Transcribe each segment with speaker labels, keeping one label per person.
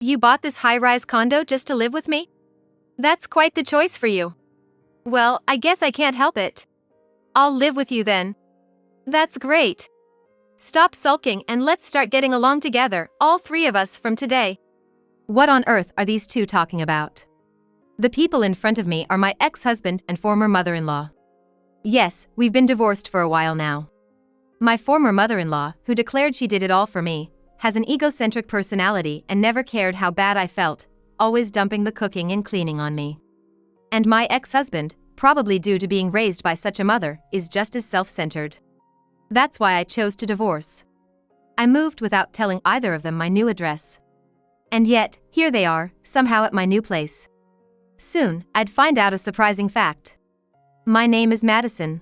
Speaker 1: You bought this high-rise condo just to live with me? That's quite the choice for you. Well, I guess I can't help it. I'll live with you then. That's great. Stop sulking and let's start getting along together, all three of us from today.
Speaker 2: What on earth are these two talking about? The people in front of me are my ex-husband and former mother-in-law. Yes, we've been divorced for a while now. My former mother-in-law, who declared she did it all for me, has an egocentric personality and never cared how bad I felt, always dumping the cooking and cleaning on me. And my ex-husband, probably due to being raised by such a mother, is just as self-centered. That's why I chose to divorce. I moved without telling either of them my new address. And yet, here they are, somehow at my new place. Soon, I'd find out a surprising fact. My name is Madison.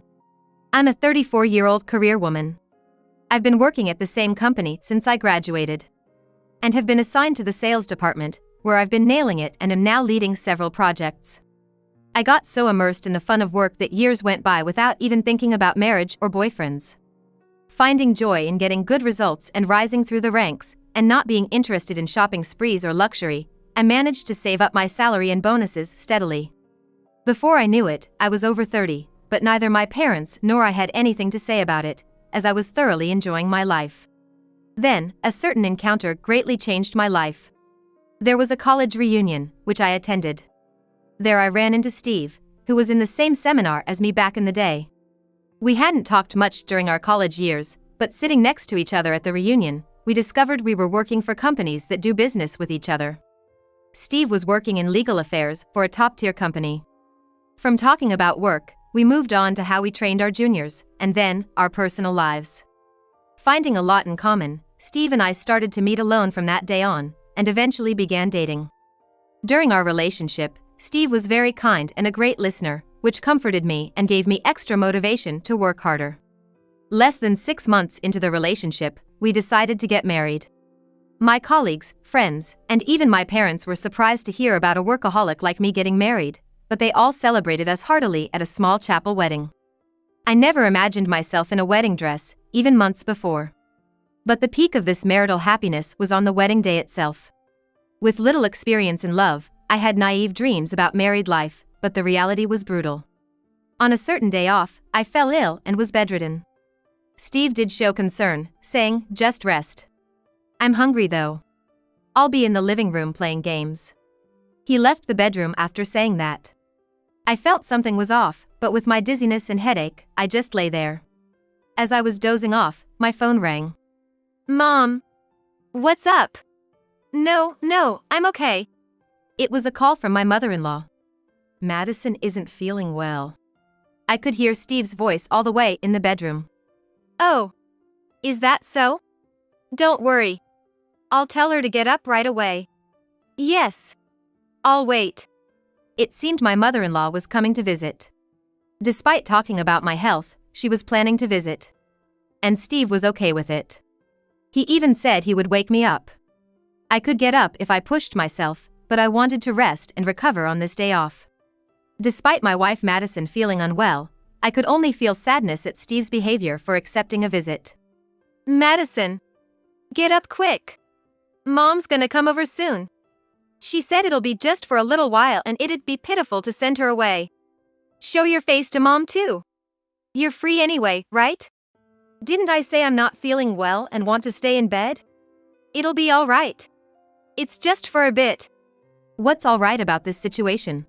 Speaker 2: I'm a 34-year-old career woman. I've been working at the same company since I graduated. And have been assigned to the sales department, where I've been nailing it and am now leading several projects. I got so immersed in the fun of work that years went by without even thinking about marriage or boyfriends. Finding joy in getting good results and rising through the ranks, and not being interested in shopping sprees or luxury, I managed to save up my salary and bonuses steadily. Before I knew it, I was over 30, but neither my parents nor I had anything to say about it, as I was thoroughly enjoying my life. Then, a certain encounter greatly changed my life. There was a college reunion, which I attended. There I ran into Steve, who was in the same seminar as me back in the day. We hadn't talked much during our college years, but sitting next to each other at the reunion, we discovered we were working for companies that do business with each other. Steve was working in legal affairs for a top-tier company. From talking about work, we moved on to how we trained our juniors, and then, our personal lives. Finding a lot in common, Steve and I started to meet alone from that day on, and eventually began dating. During our relationship, Steve was very kind and a great listener, which comforted me and gave me extra motivation to work harder. Less than 6 months into the relationship, we decided to get married. My colleagues, friends, and even my parents were surprised to hear about a workaholic like me getting married, but they all celebrated us heartily at a small chapel wedding. I never imagined myself in a wedding dress, even months before. But the peak of this marital happiness was on the wedding day itself. With little experience in love, I had naive dreams about married life, but the reality was brutal. On a certain day off, I fell ill and was bedridden. Steve did show concern, saying, "Just rest. I'm hungry though. I'll be in the living room playing games." He left the bedroom after saying that. I felt something was off, but with my dizziness and headache, I just lay there. As I was dozing off, my phone rang.
Speaker 1: Mom! What's up? No, I'm okay.
Speaker 2: It was a call from my mother-in-law. Madison isn't feeling well. I could hear Steve's voice all the way in the bedroom.
Speaker 1: Oh. Is that so? Don't worry. I'll tell her to get up right away. Yes. I'll wait.
Speaker 2: It seemed my mother-in-law was coming to visit. Despite talking about my health, she was planning to visit. And Steve was okay with it. He even said he would wake me up. I could get up if I pushed myself, but I wanted to rest and recover on this day off. Despite my wife Madison feeling unwell, I could only feel sadness at Steve's behavior for accepting a visit.
Speaker 1: Madison! Get up quick! Mom's gonna come over soon. She said it'll be just for a little while and it'd be pitiful to send her away. Show your face to Mom too. You're free anyway, right? Didn't I say I'm not feeling well and want to stay in bed? It'll be all right. It's just for a bit.
Speaker 2: What's all right about this situation?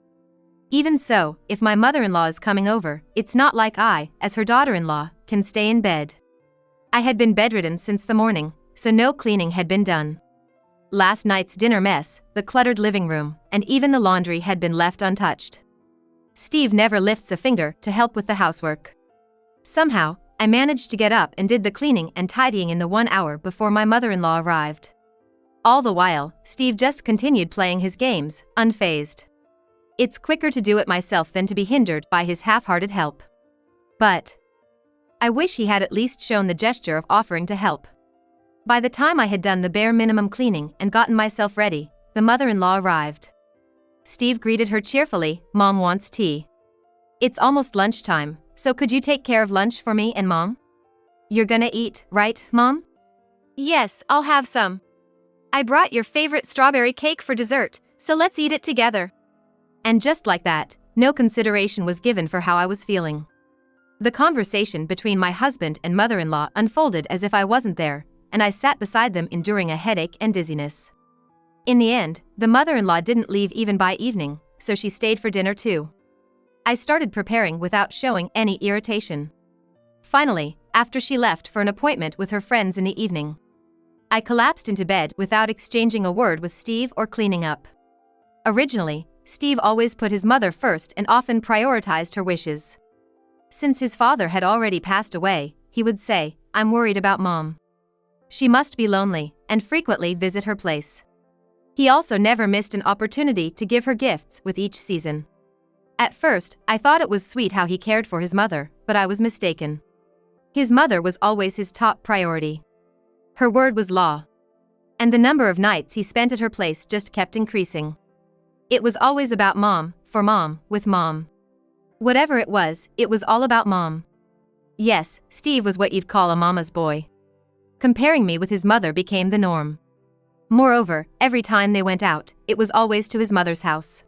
Speaker 2: Even so, if my mother-in-law is coming over, it's not like I, as her daughter-in-law, can stay in bed. I had been bedridden since the morning, so no cleaning had been done. Last night's dinner mess, the cluttered living room, and even the laundry had been left untouched. Steve never lifts a finger to help with the housework. Somehow, I managed to get up and did the cleaning and tidying in the 1 hour before my mother-in-law arrived. All the while, Steve just continued playing his games, unfazed. It's quicker to do it myself than to be hindered by his half-hearted help. But I wish he had at least shown the gesture of offering to help. By the time I had done the bare minimum cleaning and gotten myself ready, the mother-in-law arrived. Steve greeted her cheerfully, "Mom wants tea. It's almost lunchtime, so could you take care of lunch for me and Mom? You're gonna eat, right, Mom?"
Speaker 1: Yes, I'll have some. I brought your favorite strawberry cake for dessert, so let's eat it together.
Speaker 2: And just like that, no consideration was given for how I was feeling. The conversation between my husband and mother-in-law unfolded as if I wasn't there, and I sat beside them enduring a headache and dizziness. In the end, the mother-in-law didn't leave even by evening, so she stayed for dinner too. I started preparing without showing any irritation. Finally, after she left for an appointment with her friends in the evening, I collapsed into bed without exchanging a word with Steve or cleaning up. Originally, Steve always put his mother first and often prioritized her wishes. Since his father had already passed away, he would say, "I'm worried about Mom. She must be lonely," and frequently visit her place. He also never missed an opportunity to give her gifts with each season. At first, I thought it was sweet how he cared for his mother, but I was mistaken. His mother was always his top priority. Her word was law. And the number of nights he spent at her place just kept increasing. It was always about Mom, for Mom, with Mom. Whatever it was all about Mom. Yes, Steve was what you'd call a mama's boy. Comparing me with his mother became the norm. Moreover, every time they went out, it was always to his mother's house.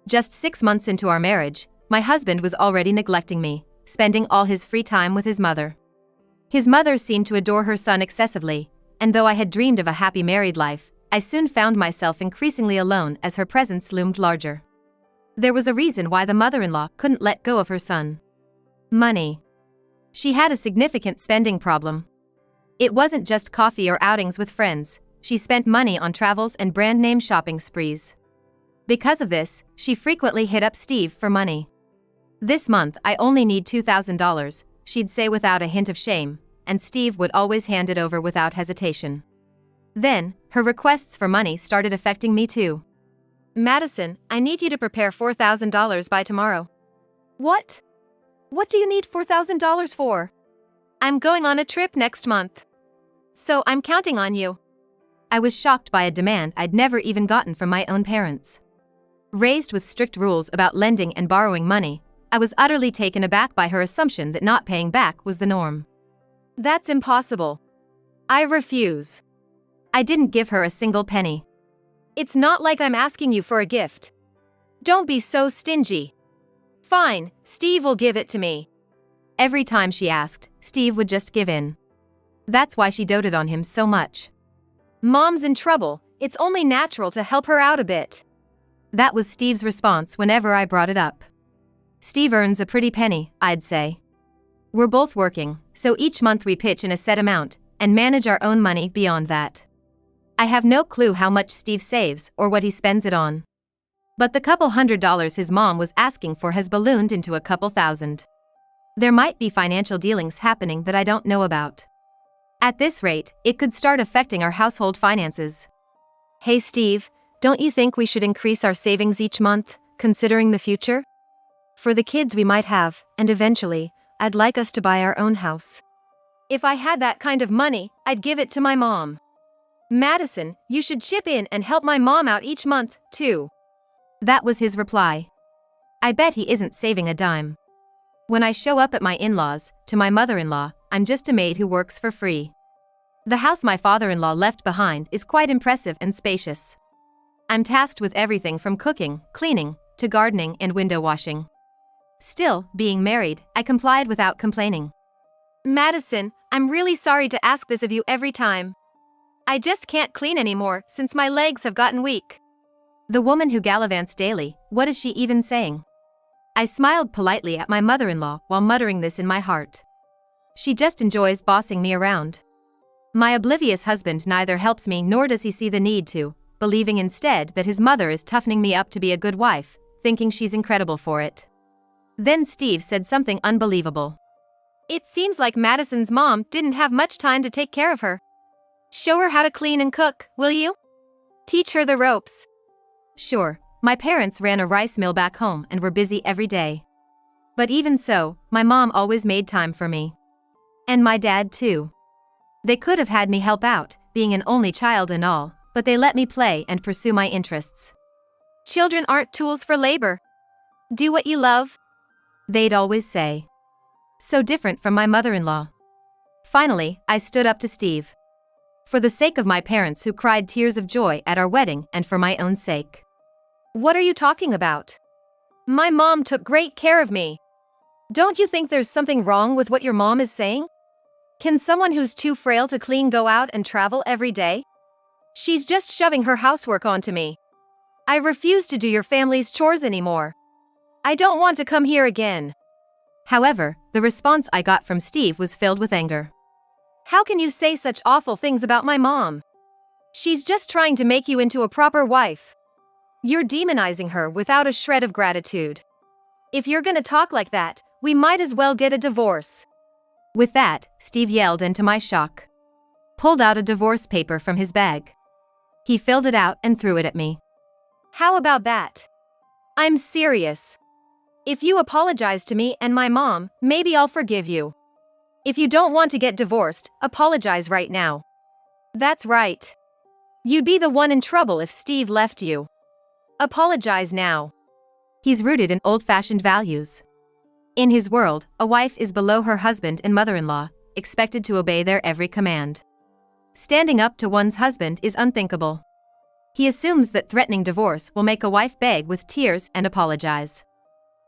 Speaker 2: Just 6 months into our marriage, my husband was already neglecting me, spending all his free time with his mother. His mother seemed to adore her son excessively, and though I had dreamed of a happy married life, I soon found myself increasingly alone as her presence loomed larger. There was a reason why the mother-in-law couldn't let go of her son. Money. She had a significant spending problem. It wasn't just coffee or outings with friends, she spent money on travels and brand-name shopping sprees. Because of this, she frequently hit up Steve for money. "This month I only need $2,000, she'd say without a hint of shame, and Steve would always hand it over without hesitation. Then, her requests for money started affecting me too.
Speaker 1: "Madison, I need you to prepare $4,000 by tomorrow." "What? What do you need $4,000 for?" "I'm going on a trip next month. So I'm counting on you."
Speaker 2: I was shocked by a demand I'd never even gotten from my own parents. Raised with strict rules about lending and borrowing money, I was utterly taken aback by her assumption that not paying back was the norm.
Speaker 1: "That's impossible. I refuse."
Speaker 2: I didn't give her a single penny.
Speaker 1: "It's not like I'm asking you for a gift. Don't be so stingy." "Fine, Steve will give it to me."
Speaker 2: Every time she asked, Steve would just give in. That's why she doted on him so much.
Speaker 1: "Mom's in trouble, it's only natural to help her out a bit."
Speaker 2: That was Steve's response whenever I brought it up. "Steve earns a pretty penny," I'd say. "We're both working, so each month we pitch in a set amount, and manage our own money beyond that." I have no clue how much Steve saves or what he spends it on. But the couple $100s his mom was asking for has ballooned into a couple thousand. There might be financial dealings happening that I don't know about. At this rate, it could start affecting our household finances.
Speaker 1: "Hey Steve, don't you think we should increase our savings each month, considering the future? For the kids we might have, and eventually, I'd like us to buy our own house. If I had that kind of money, I'd give it to my mom. Madison, you should chip in and help my mom out each month, too."
Speaker 2: That was his reply. I bet he isn't saving a dime. When I show up at my in-laws, to my mother-in-law, I'm just a maid who works for free. The house my father-in-law left behind is quite impressive and spacious. I'm tasked with everything from cooking, cleaning, to gardening and window washing. Still, being married, I complied without complaining.
Speaker 1: "Madison, I'm really sorry to ask this of you every time. I just can't clean anymore since my legs have gotten weak."
Speaker 2: The woman who gallivants daily, what is she even saying? I smiled politely at my mother-in-law while muttering this in my heart. She just enjoys bossing me around. My oblivious husband neither helps me nor does he see the need to, believing instead that his mother is toughening me up to be a good wife, thinking she's incredible for it. Then Steve said something unbelievable.
Speaker 1: "It seems like Madison's mom didn't have much time to take care of her. Show her how to clean and cook, will you? Teach her the ropes."
Speaker 2: Sure, my parents ran a rice mill back home and were busy every day. But even so, my mom always made time for me. And my dad too. They could have had me help out, being an only child and all, but they let me play and pursue my interests.
Speaker 1: "Children aren't tools for labor. Do what you love,"
Speaker 2: they'd always say. So different from my mother-in-law. Finally, I stood up to Steve. For the sake of my parents who cried tears of joy at our wedding and for my own sake.
Speaker 1: What are you talking about? My mom took great care of me. Don't you think there's something wrong with what your mom is saying? Can someone who's too frail to clean go out and travel every day? She's just shoving her housework onto me. I refuse to do your family's chores anymore. I don't want to come here again.
Speaker 2: However, the response I got from Steve was filled with anger.
Speaker 1: How can you say such awful things about my mom? She's just trying to make you into a proper wife. You're demonizing her without a shred of gratitude. If you're gonna talk like that, we might as well get a divorce.
Speaker 2: With that, Steve yelled and to my shock, pulled out a divorce paper from his bag. He filled it out and threw it at me.
Speaker 1: How about that? I'm serious. If you apologize to me and my mom, maybe I'll forgive you. If you don't want to get divorced, apologize right now. That's right. You'd be the one in trouble if Steve left you. Apologize now.
Speaker 2: He's rooted in old-fashioned values. In his world, a wife is below her husband and mother-in-law, expected to obey their every command. Standing up to one's husband is unthinkable. He assumes that threatening divorce will make a wife beg with tears and apologize.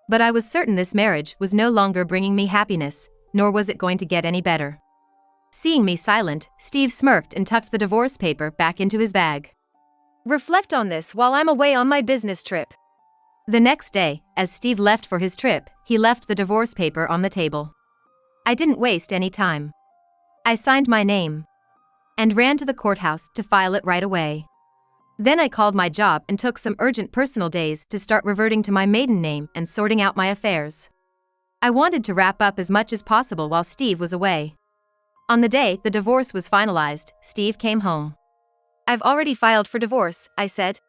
Speaker 2: But I was certain this marriage was no longer bringing me happiness, nor was it going to get any better. Seeing me silent, Steve smirked and tucked the divorce paper back into his bag.
Speaker 1: Reflect on this while I'm away on my business trip.
Speaker 2: The next day, as Steve left for his trip, he left the divorce paper on the table. I didn't waste any time. I signed my name and ran to the courthouse to file it right away. Then I called my job and took some urgent personal days to start reverting to my maiden name and sorting out my affairs. I wanted to wrap up as much as possible while Steve was away. On the day the divorce was finalized, Steve came home.
Speaker 1: I've already filed for divorce, I said.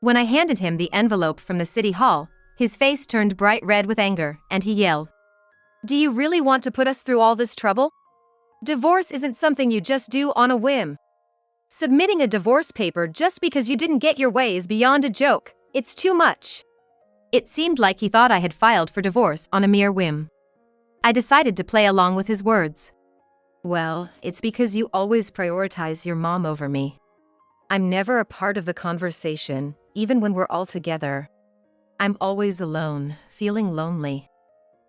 Speaker 2: When I handed him the envelope from the city hall, his face turned bright red with anger, and he yelled,
Speaker 1: Do you really want to put us through all this trouble? Divorce isn't something you just do on a whim. Submitting a divorce paper just because you didn't get your way is beyond a joke. It's too much.
Speaker 2: It seemed like he thought I had filed for divorce on a mere whim. I decided to play along with his words.
Speaker 1: Well, it's because you always prioritize your mom over me. I'm never a part of the conversation, even when we're all together. I'm always alone, feeling lonely.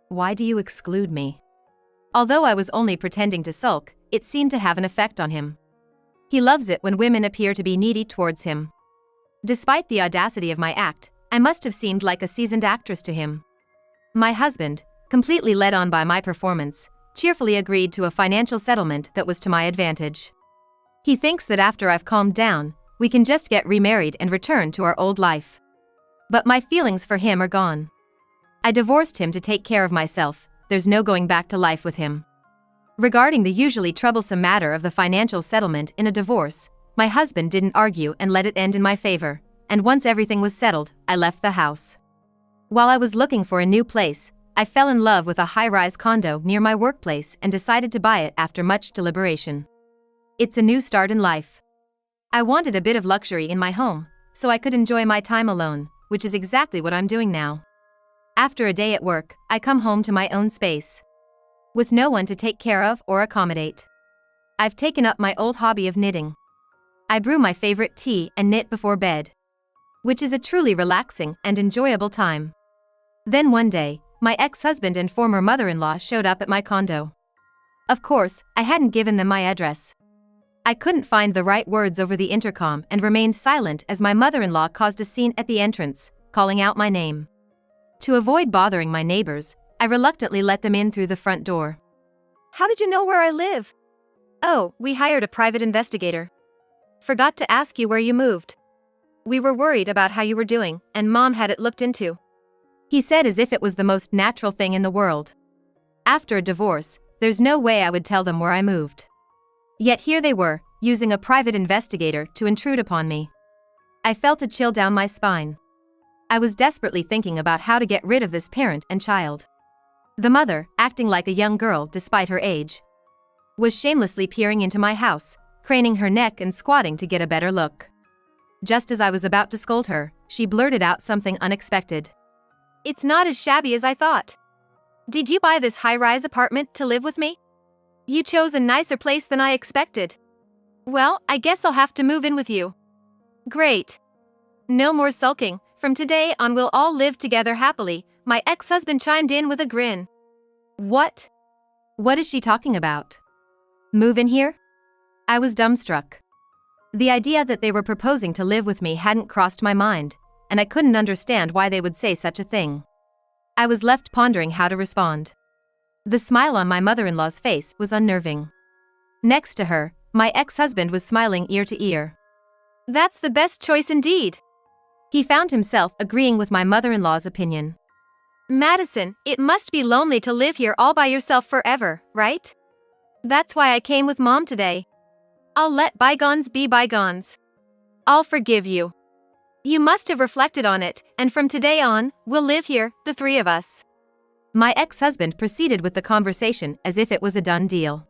Speaker 1: Why do you exclude me?
Speaker 2: Although I was only pretending to sulk, it seemed to have an effect on him. He loves it when women appear to be needy towards him. Despite the audacity of my act, I must have seemed like a seasoned actress to him. My husband, completely led on by my performance, cheerfully agreed to a financial settlement that was to my advantage. He thinks that after I've calmed down, we can just get remarried and return to our old life. But my feelings for him are gone. I divorced him to take care of myself, there's no going back to life with him. Regarding the usually troublesome matter of the financial settlement in a divorce, my husband didn't argue and let it end in my favor, and once everything was settled, I left the house. While I was looking for a new place, I fell in love with a high-rise condo near my workplace and decided to buy it after much deliberation. It's a new start in life. I wanted a bit of luxury in my home, so I could enjoy my time alone, which is exactly what I'm doing now. After a day at work, I come home to my own space. With no one to take care of or accommodate. I've taken up my old hobby of knitting. I brew my favorite tea and knit before bed, which is a truly relaxing and enjoyable time. Then one day, my ex-husband and former mother-in-law showed up at my condo. Of course, I hadn't given them my address. I couldn't find the right words over the intercom and remained silent as my mother-in-law caused a scene at the entrance, calling out my name. To avoid bothering my neighbors, I reluctantly let them in through the front door.
Speaker 1: How did you know where I live? Oh, we hired a private investigator. Forgot to ask you where you moved. We were worried about how you were doing, and Mom had it looked into.
Speaker 2: He said as if it was the most natural thing in the world. After a divorce, there's no way I would tell them where I moved. Yet here they were, using a private investigator to intrude upon me. I felt a chill down my spine. I was desperately thinking about how to get rid of this parent and child. The mother, acting like a young girl despite her age, was shamelessly peering into my house, craning her neck and squatting to get a better look. Just as I was about to scold her, she blurted out something unexpected.
Speaker 1: It's not as shabby as I thought. Did you buy this high-rise apartment to live with me? You chose a nicer place than I expected. Well, I guess I'll have to move in with you. Great. No more sulking. From today on, we'll all live together happily, my ex-husband chimed in with a grin. What?
Speaker 2: What is she talking about? Move in here? I was dumbstruck. The idea that they were proposing to live with me hadn't crossed my mind, and I couldn't understand why they would say such a thing. I was left pondering how to respond. The smile on my mother-in-law's face was unnerving. Next to her, my ex-husband was smiling ear to ear.
Speaker 1: That's the best choice indeed.
Speaker 2: He found himself agreeing with my mother-in-law's opinion.
Speaker 1: Madison, it must be lonely to live here all by yourself forever, right? That's why I came with Mom today. I'll let bygones be bygones. I'll forgive you. You must have reflected on it, and from today on, we'll live here, the three of us.
Speaker 2: My ex-husband proceeded with the conversation as if it was a done deal.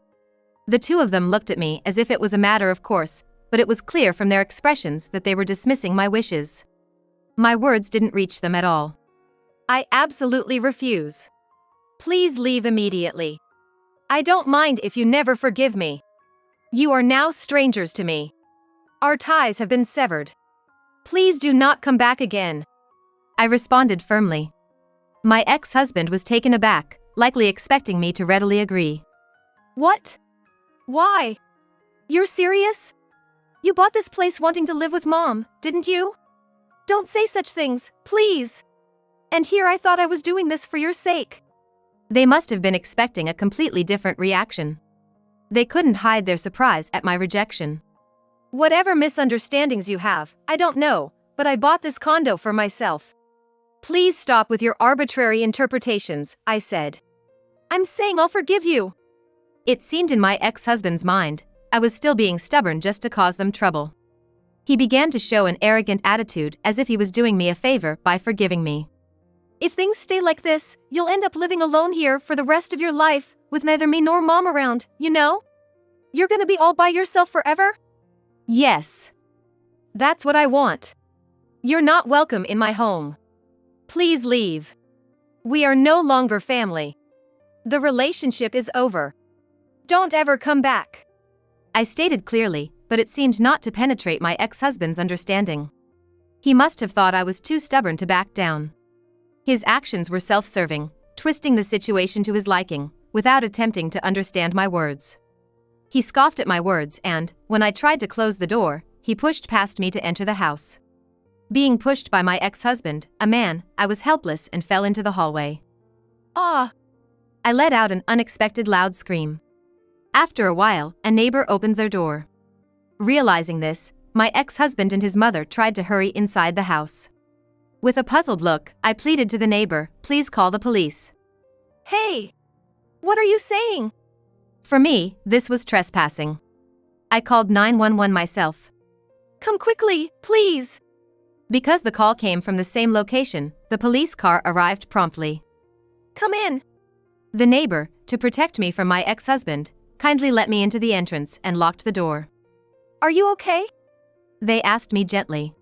Speaker 2: The two of them looked at me as if it was a matter of course, but it was clear from their expressions that they were dismissing my wishes. My words didn't reach them at all.
Speaker 1: I absolutely refuse. Please leave immediately. I don't mind if you never forgive me. You are now strangers to me. Our ties have been severed. Please do not come back again.
Speaker 2: I responded firmly. My ex-husband was taken aback, likely expecting me to readily agree.
Speaker 1: What? Why? You're serious? You bought this place wanting to live with Mom, didn't you? Don't say such things, please. And here I thought I was doing this for your sake.
Speaker 2: They must have been expecting a completely different reaction. They couldn't hide their surprise at my rejection.
Speaker 1: Whatever misunderstandings you have, I don't know, but I bought this condo for myself. Please stop with your arbitrary interpretations, I said. I'm saying I'll forgive you.
Speaker 2: It seemed in my ex-husband's mind, I was still being stubborn just to cause them trouble. He began to show an arrogant attitude as if he was doing me a favor by forgiving me.
Speaker 1: If things stay like this, you'll end up living alone here for the rest of your life, with neither me nor Mom around, you know? You're gonna be all by yourself forever?
Speaker 2: Yes.
Speaker 1: That's what I want. You're not welcome in my home. Please leave. We are no longer family. The relationship is over. Don't ever come back.
Speaker 2: I stated clearly, but it seemed not to penetrate my ex-husband's understanding. He must have thought I was too stubborn to back down. His actions were self-serving, twisting the situation to his liking, without attempting to understand my words. He scoffed at my words and, when I tried to close the door, he pushed past me to enter the house. Being pushed by my ex-husband, a man, I was helpless and fell into the hallway.
Speaker 1: Ah!
Speaker 2: I let out an unexpected loud scream. After a while, a neighbor opened their door. Realizing this, my ex-husband and his mother tried to hurry inside the house. With a puzzled look, I pleaded to the neighbor, please call the police.
Speaker 1: Hey! What are you saying?
Speaker 2: For me, this was trespassing. I called 911 myself.
Speaker 1: Come quickly, please!
Speaker 2: Because the call came from the same location, the police car arrived promptly.
Speaker 1: Come in!
Speaker 2: The neighbor, to protect me from my ex-husband, kindly let me into the entrance and locked the door.
Speaker 1: Are you okay?
Speaker 2: They asked me gently.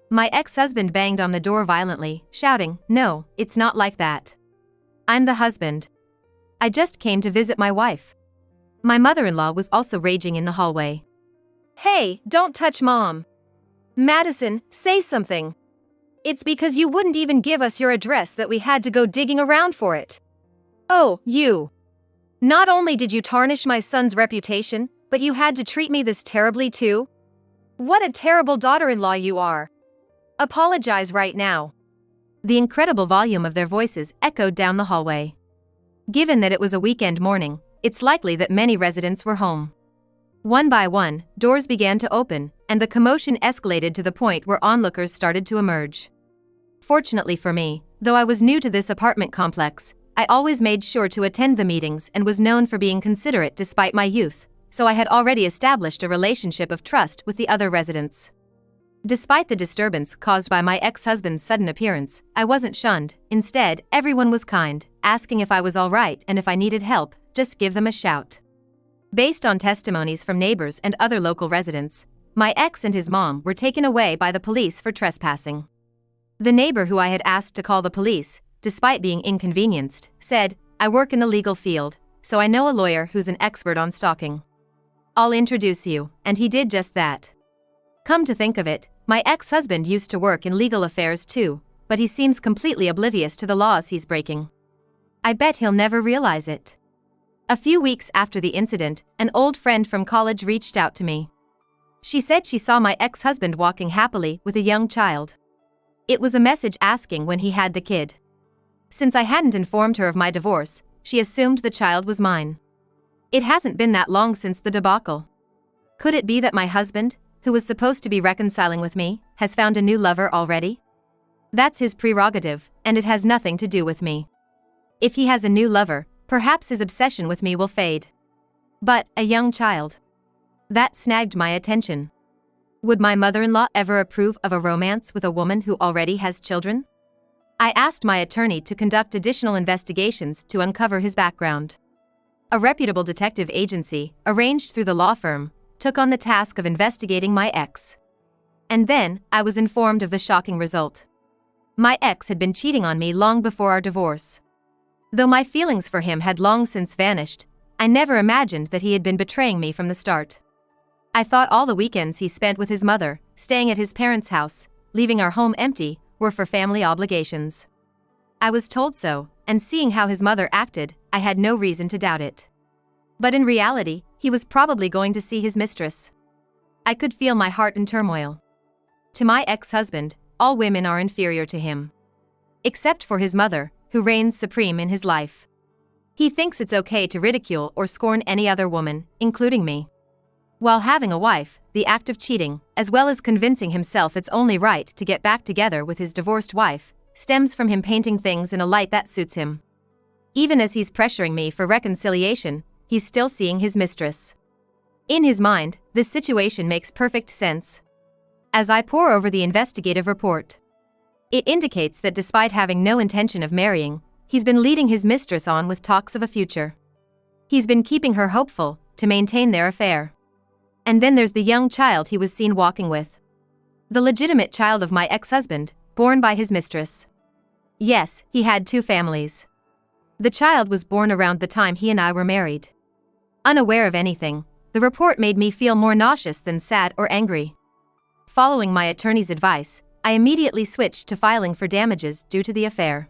Speaker 2: My ex-husband banged on the door violently, shouting, "No, it's not like that. I'm the husband. I just came to visit my wife." My mother-in-law was also raging in the hallway.
Speaker 1: Hey, don't touch Mom. Madison, say something. It's because you wouldn't even give us your address that we had to go digging around for it. Oh, you. Not only did you tarnish my son's reputation, but you had to treat me this terribly too? What a terrible daughter-in-law you are. Apologize right now.
Speaker 2: The incredible volume of their voices echoed down the hallway. Given that it was a weekend morning, it's likely that many residents were home. One by one, doors began to open, and the commotion escalated to the point where onlookers started to emerge. Fortunately for me, though I was new to this apartment complex, I always made sure to attend the meetings and was known for being considerate despite my youth, so I had already established a relationship of trust with the other residents. Despite the disturbance caused by my ex-husband's sudden appearance, I wasn't shunned. Instead, everyone was kind, asking if I was all right and if I needed help, just give them a shout. Based on testimonies from neighbors and other local residents, my ex and his mom were taken away by the police for trespassing. The neighbor who I had asked to call the police, despite being inconvenienced, said, "I work in the legal field, so I know a lawyer who's an expert on stalking." I'll introduce you, and he did just that. Come to think of it, my ex-husband used to work in legal affairs too, but he seems completely oblivious to the laws he's breaking. I bet he'll never realize it. A few weeks after the incident, an old friend from college reached out to me. She said she saw my ex-husband walking happily with a young child. It was a message asking when he had the kid. Since I hadn't informed her of my divorce, she assumed the child was mine. It hasn't been that long since the debacle. Could it be that my husband, who was supposed to be reconciling with me, has found a new lover already? That's his prerogative, and it has nothing to do with me. If he has a new lover, perhaps his obsession with me will fade. But, a young child. That snagged my attention. Would my mother-in-law ever approve of a romance with a woman who already has children? I asked my attorney to conduct additional investigations to uncover his background. A reputable detective agency, arranged through the law firm, took on the task of investigating my ex. And then, I was informed of the shocking result. My ex had been cheating on me long before our divorce. Though my feelings for him had long since vanished, I never imagined that he had been betraying me from the start. I thought all the weekends he spent with his mother, staying at his parents' house, leaving our home empty, were for family obligations. I was told so, and seeing how his mother acted, I had no reason to doubt it. But in reality, he was probably going to see his mistress. I could feel my heart in turmoil. To my ex-husband, all women are inferior to him. Except for his mother, who reigns supreme in his life. He thinks it's okay to ridicule or scorn any other woman, including me. While having a wife, the act of cheating, as well as convincing himself it's only right to get back together with his divorced wife, stems from him painting things in a light that suits him. Even as he's pressuring me for reconciliation, he's still seeing his mistress. In his mind, this situation makes perfect sense. As I pore over the investigative report, it indicates that despite having no intention of marrying, he's been leading his mistress on with talks of a future. He's been keeping her hopeful to maintain their affair. And then there's the young child he was seen walking with. The legitimate child of my ex-husband, born by his mistress. Yes, he had two families. The child was born around the time he and I were married. Unaware of anything, the report made me feel more nauseous than sad or angry. Following my attorney's advice, I immediately switched to filing for damages due to the affair.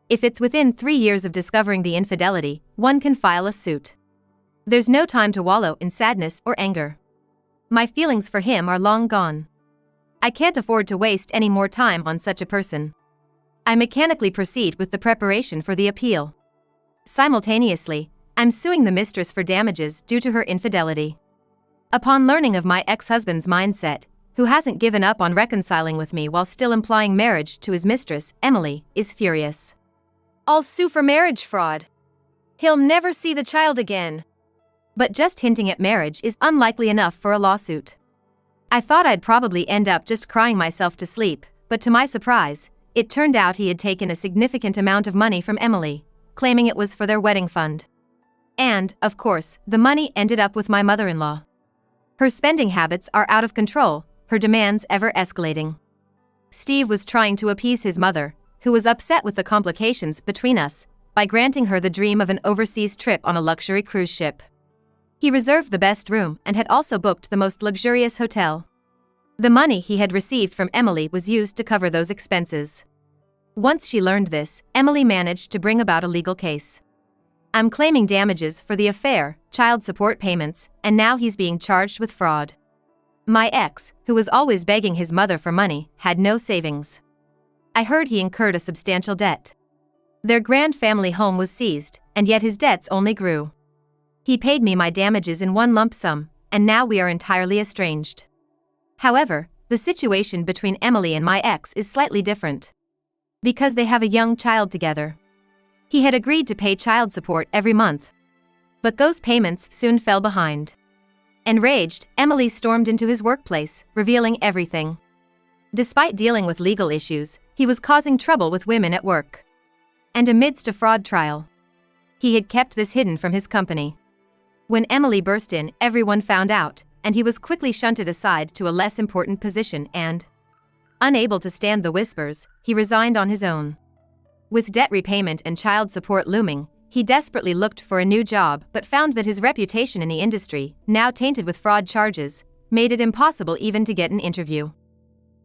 Speaker 2: If it's within 3 years of discovering the infidelity, one can file a suit. There's no time to wallow in sadness or anger. My feelings for him are long gone. I can't afford to waste any more time on such a person. I mechanically proceed with the preparation for the appeal. Simultaneously, I'm suing the mistress for damages due to her infidelity. Upon learning of my ex-husband's mindset, who hasn't given up on reconciling with me while still implying marriage to his mistress, Emily, is furious.
Speaker 1: I'll sue for marriage fraud. He'll never see the child again.
Speaker 2: But just hinting at marriage is unlikely enough for a lawsuit. I thought I'd probably end up just crying myself to sleep, but to my surprise, it turned out he had taken a significant amount of money from Emily, claiming it was for their wedding fund. And, of course, the money ended up with my mother-in-law. Her spending habits are out of control, her demands ever escalating. Steve was trying to appease his mother, who was upset with the complications between us, by granting her the dream of an overseas trip on a luxury cruise ship. He reserved the best room and had also booked the most luxurious hotel. The money he had received from Emily was used to cover those expenses. Once she learned this, Emily managed to bring about a legal case. I'm claiming damages for the affair, child support payments, and now he's being charged with fraud. My ex, who was always begging his mother for money, had no savings. I heard he incurred a substantial debt. Their grand family home was seized, and yet his debts only grew. He paid me my damages in one lump sum, and now we are entirely estranged. However, the situation between Emily and my ex is slightly different. Because they have a young child together. He had agreed to pay child support every month. But those payments soon fell behind. Enraged, Emily stormed into his workplace, revealing everything. Despite dealing with legal issues, he was causing trouble with women at work. And amidst a fraud trial, he had kept this hidden from his company. When Emily burst in, everyone found out, and he was quickly shunted aside to a less important position and, unable to stand the whispers, he resigned on his own. With debt repayment and child support looming, he desperately looked for a new job but found that his reputation in the industry, now tainted with fraud charges, made it impossible even to get an interview.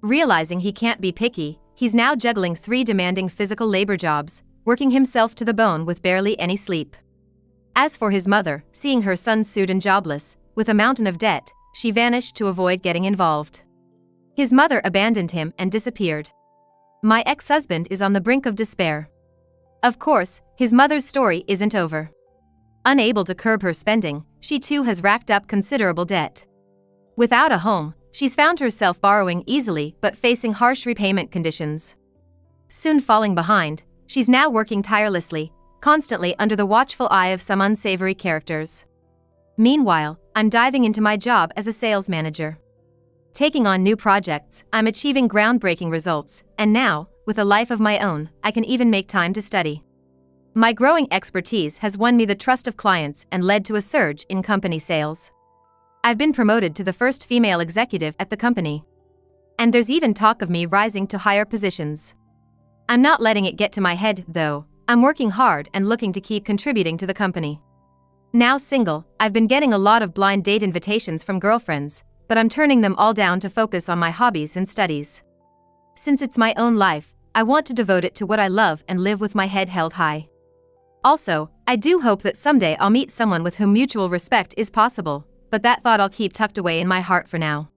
Speaker 2: Realizing he can't be picky, he's now juggling 3 demanding physical labor jobs, working himself to the bone with barely any sleep. As for his mother, seeing her son sued and jobless, with a mountain of debt, she vanished to avoid getting involved. His mother abandoned him and disappeared. My ex-husband is on the brink of despair. Of course, his mother's story isn't over. Unable to curb her spending, she too has racked up considerable debt. Without a home, she's found herself borrowing easily but facing harsh repayment conditions. Soon falling behind, she's now working tirelessly, constantly under the watchful eye of some unsavory characters. Meanwhile, I'm diving into my job as a sales manager. Taking on new projects, I'm achieving groundbreaking results, and now, with a life of my own, I can even make time to study. My growing expertise has won me the trust of clients and led to a surge in company sales. I've been promoted to the first female executive at the company. And there's even talk of me rising to higher positions. I'm not letting it get to my head, though. I'm working hard and looking to keep contributing to the company. Now single, I've been getting a lot of blind date invitations from girlfriends, but I'm turning them all down to focus on my hobbies and studies. Since it's my own life, I want to devote it to what I love and live with my head held high. Also, I do hope that someday I'll meet someone with whom mutual respect is possible, but that thought I'll keep tucked away in my heart for now.